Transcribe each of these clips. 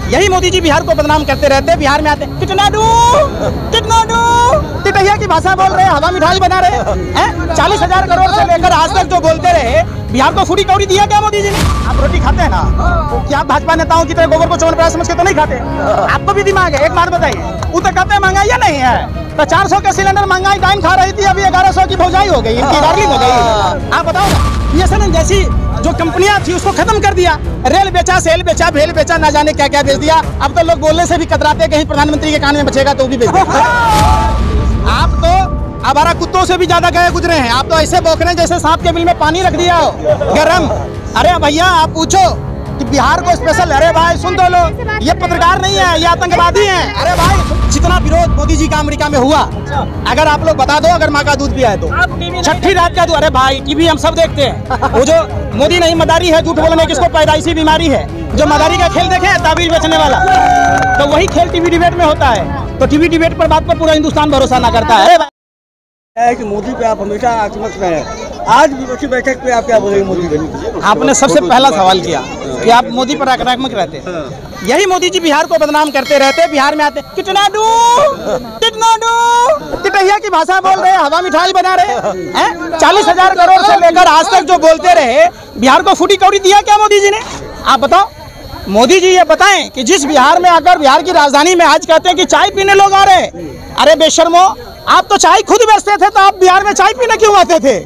यही मोदी जी बिहार को बदनाम करते रहते हैं। बिहार में आते टिटनाडू टिटहिया की भाषा बोल रहे हैं, हवा मिठाई बना रहे हैं। 40,000 करोड़ से लेकर आज तक जो बोलते रहे, बिहार को फूटी कौड़ी दिया क्या मोदी जी ने? आप रोटी खाते हैं ना, तो क्या आप भाजपा नेताओं की तरह गोबर को चौन समझ के तो नहीं खाते? आपको भी दिमाग है, एक बात बताइए, वो तो कहते हैं महंगाई या नहीं है? तो 400 का सिलेंडर महंगाई डाइन खा रही थी, अभी 1100 की भौजाई हो गई, इनकी डार्लिंग हो गई। आप बताओ ना, BSNL जैसी जो कंपनियां थी उसको खत्म कर दिया, रेल बेचा, सेल बेचा, भेल बेचा, ना जाने क्या क्या बेच दिया। अब तो लोग बोलने से भी कतराते, कहीं प्रधानमंत्री के कान में बचेगा तो भी बेच देगा। आप तो आवारा कुत्तों से भी ज्यादा गए गुजरे हैं। आप तो ऐसे बौख रहे हैं जैसे सांप के बिल में पानी रख दिया हो गरम। अरे भैया आप पूछो कि बिहार को स्पेशल, अरे भाई सुन दो लो, ये पत्रकार नहीं है, ये आतंकवादी हैं। अरे भाई जितना विरोध मोदी जी का अमेरिका में हुआ, अगर आप लोग बता दो, अगर माँ का दूध पिया है तो छठी रात का दूध। अरे भाई टीवी हम सब देखते हैं। वो जो मोदी नहीं मदारी है, झूठ बोलने किसको पैदाइशी बीमारी है, जो मदारी का खेल देखे ताबीज बेचने वाला, तो वही खेल टीवी डिबेट में होता है। तो टीवी डिबेट पर बात पर पूरा हिंदुस्तान भरोसा ना करता है। कि मोदी पे आप हमेशा आक्रामक रहे हैं, आज विपक्षी बैठक पे आप क्या बोलेंगे मोदी पे? आपने सबसे पहला सवाल किया कि आप मोदी पर आक्रामक रहते हैं। यही मोदी जी बिहार को बदनाम करते रहते हैं। बिहार में आते टिटनाडू टिटहिया की भाषा बोल रहे हैं, हवा मिठाई बना रहे हैं। 40,000 करोड़ से लेकर आज तक जो बोलते रहे, बिहार को फूटी कौड़ी दिया क्या मोदी जी ने? आप बताओ। मोदी जी ये बताएं कि जिस बिहार में आकर बिहार की राजधानी में आज कहते हैं कि चाय पीने लोग आ रहे हैं। अरे बेशर्मो, आप तो चाय खुद बेचते थे, तो आप बिहार में चाय पीने क्यों आते थे?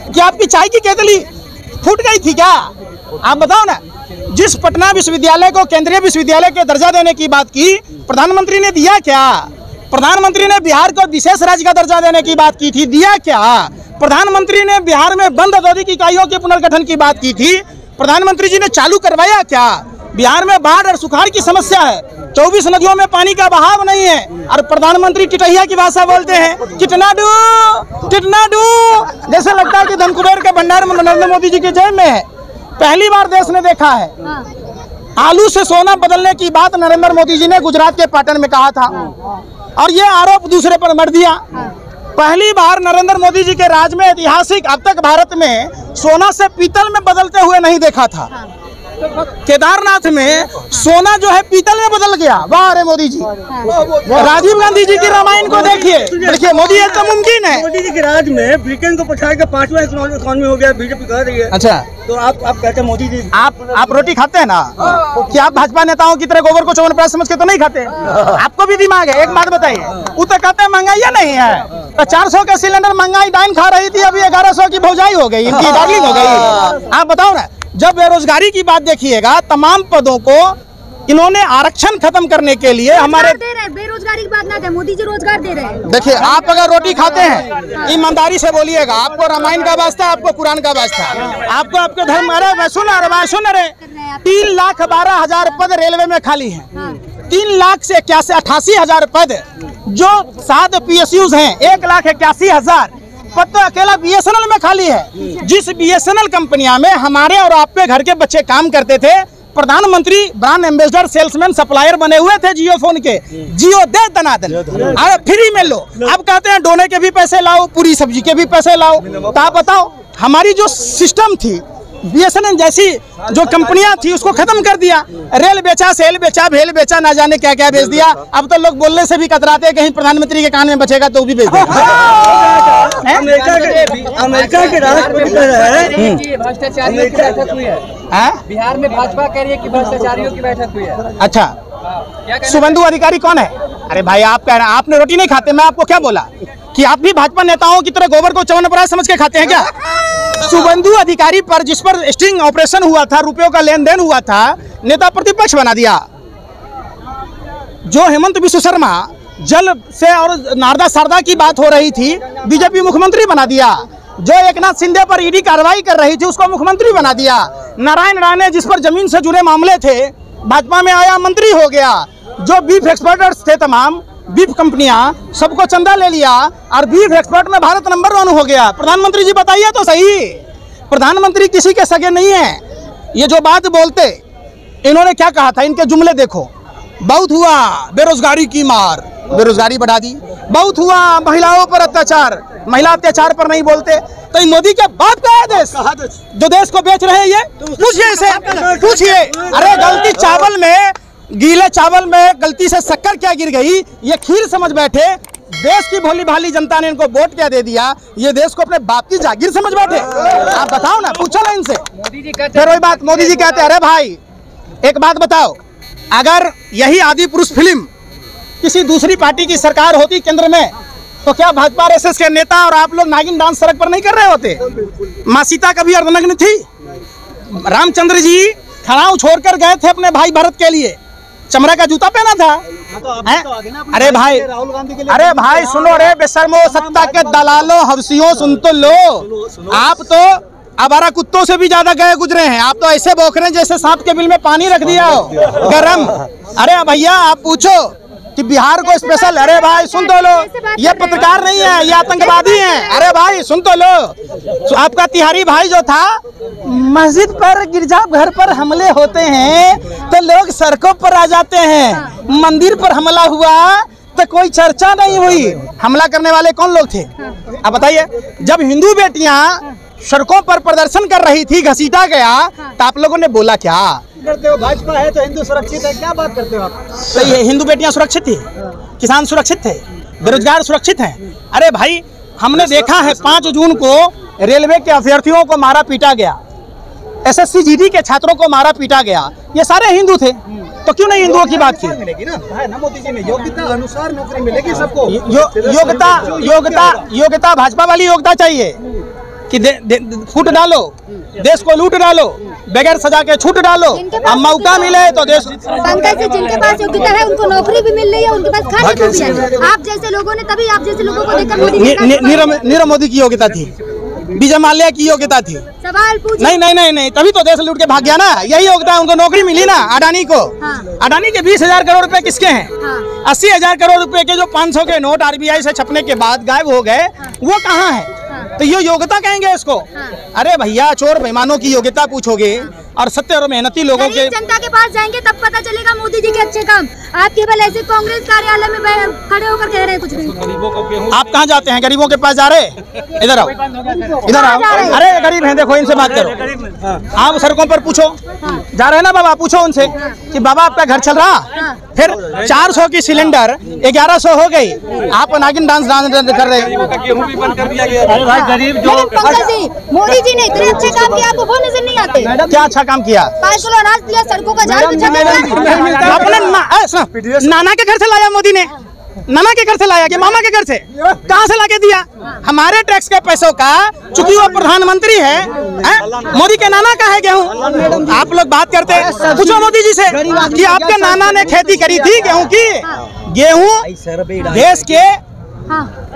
कि आपकी चाय की केतली फूट गई थी क्या? आप बताओ ना। जिस पटना विश्वविद्यालय को केंद्रीय विश्वविद्यालय के दर्जा देने की बात की, प्रधानमंत्री ने दिया क्या? प्रधानमंत्री ने बिहार को विशेष राज्य का दर्जा देने की बात की थी, दिया क्या? प्रधानमंत्री ने बिहार में बंद औद्योगिक इकाइयों के पुनर्गठन की बात की थी, प्रधानमंत्री जी ने चालू करवाया क्या? बिहार में बाढ़ और सुखाड़ की समस्या है, 24 नदियों में पानी का बहाव नहीं है, और प्रधानमंत्री टिटहिया की भाषा बोलते हैं, टिटनाडू। जैसे लगता है कि धनकुबेर के भंडार में नरेंद्र मोदी जी के जेब में है। पहली बार देश ने देखा है। आलू से सोना बदलने की बात नरेंद्र मोदी जी ने गुजरात के पाटन में कहा था, और ये आरोप दूसरे पर मर दिया। पहली बार नरेंद्र मोदी जी के राज में ऐतिहासिक, अब तक भारत में सोना से पीतल में बदलते हुए नहीं देखा था। केदारनाथ में सोना जो है पीतल में बदल गया। वाह रे मोदी जी। राजीव गांधी जी की रामायण को देखिए मोदी, ये तो मुमकिन है। मोदी जी के राज में ब्रिटेन को पछाड़ के 5वां इकोनॉमी हो गया, बीजेपी कह रही है। अच्छा, तो आप कहते हैं मोदी जी, आप रोटी खाते हैं ना, क्या आप भाजपा नेताओं की तरह गोबर को चौवन समझ के तो नहीं खाते? आपको भी दिमाग है, एक बात बताइए, वो तो कहते हैं महंगाई या नहीं है? तो 400 का सिलेंडर महंगाई डाइन खा रही थी, अभी 1100 की भौजाई हो गई, इनकी डार्लिंग हो गई। आप बताओ ना। जब बेरोजगारी की बात देखिए, तमाम पदों को इन्होंने आरक्षण खत्म करने के लिए हमारे बेरोजगारी की बात ना करें, मोदी जी रोजगार दे रहे हैं। देखिए, आप अगर रोटी खाते हैं ईमानदारी से बोलिएगा, आपको रामायण का वास्ता, आपको कुरान का वास्ता, आपको आपके धर्म। अरे सुन रहे 3,12,000 पद रेलवे में खाली हैं। 3,88,000 पद जो 7 PSUs हैं, 1,81,000 पद तो अकेला BSNL में खाली है। जिस BSNL कंपनियां में हमारे और आपके घर के बच्चे काम करते थे, प्रधानमंत्री ब्रांड एम्बेसडर, सेल्समैन, सप्लायर बने हुए थे जियो फोन के। जियो दे दनादन, अरे फ्री में लो। अब कहते हैं डोने के भी पैसे लाओ, पूरी सब्जी के भी पैसे लाओ। तो आप बताओ, हमारी जो सिस्टम थी, BSNL जैसी जो कंपनियां थी, उसको खत्म कर दिया। रेल बेचा, सेल बेचा, भेल बेचा, ना जाने क्या क्या बेच दिया। अब तो लोग बोलने से भी कतराते हैं, कहीं प्रधानमंत्री के कान में बचेगा तो भी बेच देगा। अमेरिका के राष्ट्रपति कह रहे हैं भ्रष्टाचारियों की बैठक हुई है। बिहार में भाजपा कह रही है कि भ्रष्टाचारियों की बैठक हुई है। अच्छा, शुभेंदु अधिकारी कौन है? अरे भाई आप कह रहे हैं आपने रोटी नहीं खाते, मैं आपको क्या बोला कि आप भी भाजपा नेताओं की तरह गोबर को चवनप्राश समझ के खाते हैं क्या? शुभेंदु अधिकारी पर, जिस पर स्टिंग ऑपरेशन हुआ था, रुपयों का लेन देन हुआ था, नेता प्रतिपक्ष बना दिया। जो हेमंत बिश्व शर्मा जल से और नारदा शारदा की बात हो रही थी, बीजेपी मुख्यमंत्री बना दिया। जो एकनाथ शिंदे पर ईडी कार्रवाई कर रही थी, उसको मुख्यमंत्री बना दिया। नारायण राणे जिस पर जमीन से जुड़े मामले थे, भाजपा में आया, मंत्री हो गया। जो बीफ एक्सपर्टर्स थे, तमाम बीफ कंपनियां, सबको चंदा ले लिया और बीफ एक्सपर्ट में भारत नंबर 1 हो गया। प्रधानमंत्री जी बताइए तो सही, प्रधानमंत्री किसी के सगे नहीं है। ये जो बात बोलते, इन्होंने क्या कहा था, इनके जुमले देखो। बहुत हुआ बेरोजगारी की मार, बेरोजगारी बढ़ा दी। बहुत हुआ महिलाओं पर अत्याचार, महिला अत्याचार पर नहीं बोलते। तो मोदी के बाप का है देश, जो देश को बेच रहे हैं। ये पूछिए इसे, पूछिए। अरे गलती चावल में गीले चावल में गलती से शक्कर क्या गिर गई, ये खीर समझ बैठे। देश की भोली भाली जनता ने इनको वोट क्या दे दिया, ये देश को अपने बाप की जागीर समझ बैठे। आप बताओ ना, पूछो ना इनसे। मोदी जी कहते फिर वही बात मोदी जी कहते हैं, अरे भाई एक बात बताओ, अगर यही आदि पुरुष फिल्म किसी दूसरी पार्टी की सरकार होती केंद्र में, तो क्या भाजपा आरएसएस के नेता और आप लोग नागिन डांस सड़क पर नहीं कर रहे होते? माँ सीता कभी अर्धनग्न थी? रामचंद्र जी खड़ाऊ छोड़कर गए थे अपने भाई भरत के लिए, चमड़ा का जूता पहना था। अरे भाई, अरे भाई सुनो रे बेशर्मो, सत्ता के दलालों, हवसियों, सुन तो लो। आप तो आवारा कुत्तों से भी ज्यादा गए गुजरे हैं। आप तो ऐसे बौख रहे हैं जैसे सांप के बिल में पानी रख दिया हो गरम। अरे भैया आप पूछो कि बिहार को स्पेशल, अरे भाई सुन तो लो, ये पत्रकार नहीं है, ये आतंकवादी हैं। अरे भाई सुन तो लो, आपका तिहारी भाई जो था, मस्जिद पर गिरजाघर पर हमले होते हैं तो लोग सड़कों पर आ जाते हैं, मंदिर पर हमला हुआ तो कोई चर्चा नहीं हुई। हमला करने वाले कौन लोग थे आप बताइए? जब हिंदू बेटियां सड़कों पर प्रदर्शन कर रही थी, घसीटा गया, तो आप लोगों ने बोला क्या? करते हो भाजपा है तो हिंदू सुरक्षित है, क्या बात करते हो आप? तो ये हिंदू बेटियां सुरक्षित थी, किसान सुरक्षित थे, बेरोजगार सुरक्षित हैं। अरे भाई हमने देखा है 5 जून को रेलवे के अभ्यर्थियों को मारा पीटा गया, एसएससी जीडी के छात्रों को मारा पीटा गया, ये सारे हिंदू थे। तो क्यों नहीं हिंदुओं की बात की? मिलेगी ना, है ना मोदी जी ने योग्यता अनुसार नौकरी मिलेगी सबको। योग्यता भाजपा वाली योग्यता चाहिए कि फूट डालो, देश को लूट डालो, बगैर सजा के छूट डालो, अब मौका मिले तो देश। पंकज जी, जिनके पास योग्यता है उनको नौकरी भी मिल रही है, उनके पास खाने को भी है। आप जैसे लोगों ने, तभी आप जैसे लोगों को देखकर मोदी नीरव मोदी की योग्यता थी, विजय माल्या की योग्यता थी। सवाल पूछ नहीं, तभी तो देश लूट के भाग गया ना। यही योग्यता है, उनको नौकरी मिली ना। अडानी को, अडानी के 20,000 करोड़ रुपए किसके हैं? 80,000 करोड़ रुपए के जो 500 के नोट आरबीआई से छपने के बाद गायब हो गए, वो कहाँ है? तो ये योग्यता कहेंगे इसको? अरे भैया, चोर बेईमानों की योग्यता पूछोगे और सत्य और मेहनती लोगों के, जनता के पास जाएंगे तब पता चलेगा मोदी जी के अच्छे काम। आप केवल ऐसे कांग्रेस कार्यालय में खड़े होकर कह रहे हैं कुछ नहीं। आप कहाँ जाते हैं? गरीबों के पास जा रहे? इधर आओ, इधर आओ। अरे गरीब हैं, देखो इनसे बात करो। आप सड़कों पर पूछो, जा रहे हैं ना बाबा, पूछो उनसे कि बाबा आपका घर चल रहा? फिर 400 की सिलेंडर 1100 हो गई, आप नागिन डांस कर रहे हैं। गेहूं भी बंद कर दिया गया। गरीब जो मोदी जी ने इतने अच्छे काम किए, आपको वो नजर नहीं आते? क्या अच्छा काम किया? 5 किलो अनाज दिया, सड़कों का जाल बिछा दिया। अपने नाना के घर से लाया मोदी ने, नाना के घर से लाया कि मामा के घर से? कहाँ से लाके दिया? हमारे टैक्स के पैसों का, चूंकि वो प्रधानमंत्री है, मोदी के नाना का है गेहूँ। आप लोग बात करते हैं, पूछो मोदी जी से कि आपके नाना ने खेती करी थी गेहूँ की? गेहूँ देश के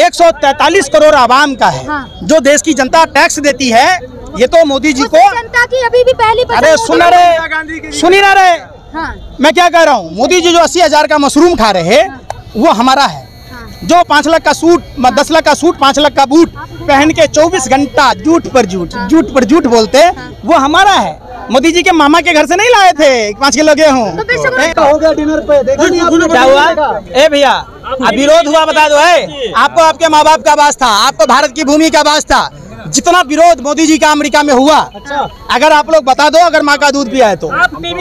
143 करोड़ आवाम का है, जो देश की जनता टैक्स देती है। ये तो मोदी जी को जनता की अभी भी पहली पसंद। अरे सुनी ना रहे, मैं क्या कह रहा हूँ? मोदी जी जो 80,000 का मशरूम खा रहे, वो हमारा है। जो 5 लाख का सूट, 10 लाख का सूट, 5 लाख का बूट पहन के 24 घंटा झूठ पर झूठ बोलते, वो हमारा है। मोदी जी के मामा के घर से नहीं लाए थे 5 किलो गेहूँ। हो गया डिनर पे, देखो क्या हुआ? ए भैया, अब विरोध हुआ बता दो है? आपको आपके माँ बाप का वास था, आपको भारत की भूमि का वास था। जितना विरोध मोदी जी का अमेरिका में हुआ, अगर आप लोग बता दो, अगर माँ का दूध पिया है तो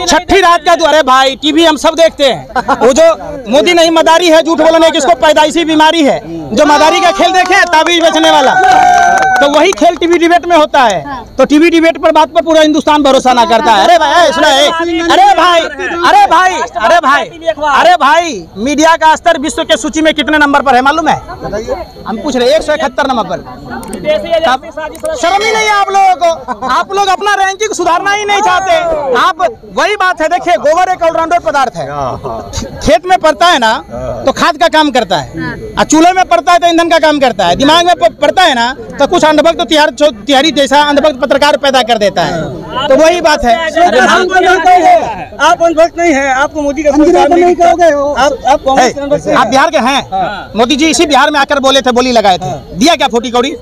6 रात का अरे भाई टीवी हम सब देखते हैं। वो जो मोदी नहीं मदारी है, झूठ बोलने की इसको पैदाइशी बीमारी है। जो मदारी का खेल देखे, ताबीज बेचने वाला, तो वही खेल टीवी डिबेट में होता है। तो टीवी डिबेट पर बात पर पूरा हिंदुस्तान भरोसा ना करता है। अरे भाई सुना है, अरे भाई मीडिया का स्तर विश्व के सूची में कितने नंबर पर है मालूम है? हम पूछ रहे 171 नंबर पर। शर्म ही नहीं है आप लोगों को? आप लोग अपना रैंकिंग सुधारना ही नहीं चाहते। आप वही बात है, देखिए गोबर एक ऑलराउंडर पदार्थ है। खेत में पड़ता है ना तो खाद का काम करता है, और चूल्हे में पड़ता है तो ईंधन का काम करता है, दिमाग में पड़ता है ना तो कुछ अंधभक्त तिहारी जैसा अंधभक्त पत्रकार पैदा कर देता है। तो वही बात है। आप अंधभक्त नहीं है, आपको मोदी का नहीं कहोगे, आप बिहार के हैं। मोदी जी इसी बिहार में आकर बोले थे, बोली लगाए थे, दिया क्या फोटी कौड़ी?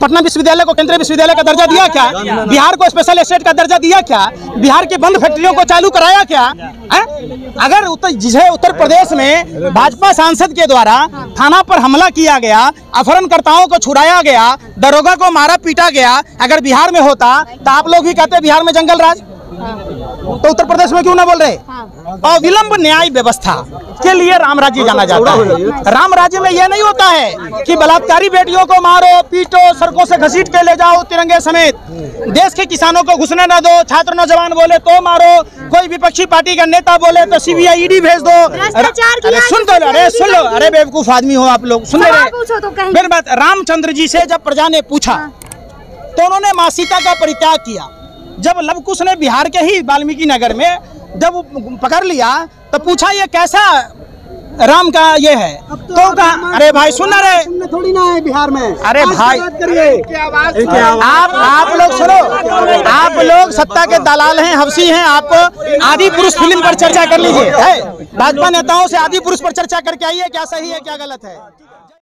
पटना विश्वविद्यालय को केंद्रीय विश्वविद्यालय का दर्जा दिया क्या? बिहार को स्पेशल स्टेट का दर्जा दिया क्या? बिहार के बंद फैक्ट्रियों को चालू कराया क्या? अगर उत्तर प्रदेश में भाजपा सांसद के द्वारा थाना पर हमला किया गया, अपहरणकर्ताओं को छुड़ाया गया, दरोगा को मारा पीटा गया, अगर बिहार में होता तो आप लोग भी कहते बिहार में जंगल राज। तो उत्तर प्रदेश में क्यों ना बोल रहे? अविलंब न्याय व्यवस्था के लिए राम राज्य जाना जाता है। राम राज्य में यह नहीं होता है कि बलात्कारी बेटियों को मारो, पीटो, सड़कों से घसीट के ले जाओ तिरंगे समेत, देश के किसानों को घुसने न दो, छात्र नौजवान बोले तो मारो, कोई विपक्षी पार्टी का नेता बोले तो सीबीआई ईडी भेज दो। अरे सुन तो लो, अरे सुन लो, अरे बेवकूफ आदमी हो आप लोग, सुन रहे। मेरी बात, रामचंद्र जी से जब प्रजा ने पूछा तो उन्होंने मां सीता का परित्याग किया। जब लव कुश ने बिहार के ही वाल्मीकि नगर में जब पकड़ लिया तो पूछा ये कैसा राम का ये है, तो कहा अरे भाई सुन रहे थोड़ी ना है बिहार में। अरे भाई आप लोग सुनो, आप लोग सत्ता के दलाल हैं, हवसी हैं। आप आदि पुरुष फिल्म पर चर्चा कर लीजिए, भाजपा नेताओं से आदि पुरुष पर चर्चा करके आइए, क्या सही है क्या गलत है।